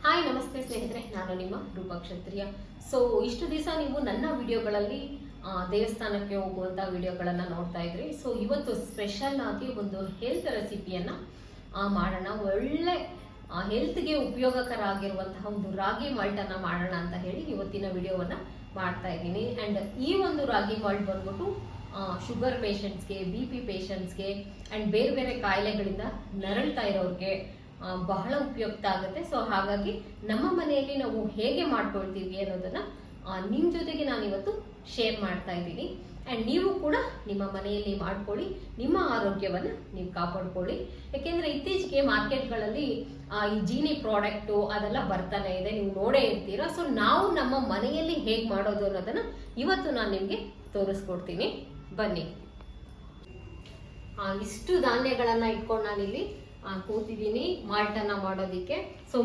Hi ನಮಸ್ತೆ ಸ್ನೇಹಿತರೆ, ನಾನು ನಿಮ್ಮ ರೂಪಾ ಕ್ಷತ್ರಿಯ. ಸೊ ಇಷ್ಟು ದಿವಸ ನೀವು ನನ್ನ ವಿಡಿಯೋಗಳಲ್ಲಿ ದೇವಸ್ಥಾನಕ್ಕೆ ಹೋಗುವಂತ ವಿಡಿಯೋಗಳನ್ನ ನೋಡ್ತಾ ಇದ್ರಿ. ಸೊ ಇವತ್ತು ಸ್ಪೆಷಲ್ ಆಗಿ ಒಂದು ಹೆಲ್ತ್ ರೆಸಿಪಿಯನ್ನ ಮಾಡೋಣ. ಒಳ್ಳೆ ಹೆಲ್ತ್ಗೆ ಉಪಯೋಗಕರ ಆಗಿರುವಂತಹ ಒಂದು ರಾಗಿ ಮಾಲ್ಟ್ ಅನ್ನ ಮಾಡೋಣ ಅಂತ ಹೇಳಿ ಇವತ್ತಿನ ವಿಡಿಯೋವನ್ನ ಮಾಡ್ತಾ ಇದ್ದೀನಿ. ಅಂಡ್ ಈ ಒಂದು ರಾಗಿ ಮಾಲ್ಟ್ ಬಂದ್ಬಿಟ್ಟು ಶುಗರ್ ಪೇಷಂಟ್ಸ್ಗೆ, BP ಪೇಷಂಟ್ಸ್ಗೆ ಅಂಡ್ ಬೇರೆ ಬೇರೆ ಕಾಯಿಲೆಗಳಿಂದ ನರಳ್ತಾ ಇರೋರಿಗೆ ಬಹಳ ಉಪಯುಕ್ತ ಆಗುತ್ತೆ. ಸೊ ಹಾಗಾಗಿ ನಮ್ಮ ಮನೆಯಲ್ಲಿ ನಾವು ಹೇಗೆ ಮಾಡ್ಕೊಳ್ತೀವಿ ಅನ್ನೋದನ್ನ ನಿಮ್ ಜೊತೆಗೆ ನಾನು ಇವತ್ತು ಶೇರ್ ಮಾಡ್ತಾ ಇದ್ದೀನಿ. ಅಂಡ್ ನೀವು ಕೂಡ ನಿಮ್ಮ ಮನೆಯಲ್ಲಿ ಮಾಡ್ಕೊಳ್ಳಿ, ನಿಮ್ಮ ಆರೋಗ್ಯವನ್ನ ನೀವು ಕಾಪಾಡ್ಕೊಳ್ಳಿ. ಯಾಕೆಂದ್ರೆ ಇತ್ತೀಚೆಗೆ ಮಾರ್ಕೆಟ್ಗಳಲ್ಲಿ ಈ ಜೀನಿ ಪ್ರಾಡಕ್ಟ್ ಅದೆಲ್ಲ ಬರ್ತಾನೆ ಇದೆ, ನೀವು ನೋಡೇ ಇರ್ತೀರಾ. ಸೊ ನಾವು ನಮ್ಮ ಮನೆಯಲ್ಲಿ ಹೇಗ್ ಮಾಡೋದು ಅನ್ನೋದನ್ನ ಇವತ್ತು ನಾನು ನಿಮ್ಗೆ ತೋರಿಸ್ಕೊಡ್ತೀನಿ. ಬನ್ನಿ. ಇಷ್ಟು ಧಾನ್ಯಗಳನ್ನ ಇಟ್ಕೊಂಡು ನಾನಿಲ್ಲಿ ಕೂತಿದ್ದೀನಿ ಮಾಲ್ಟ್ ಅನ್ನ ಮಾಡೋದಿಕ್ಕೆ. ಸೊ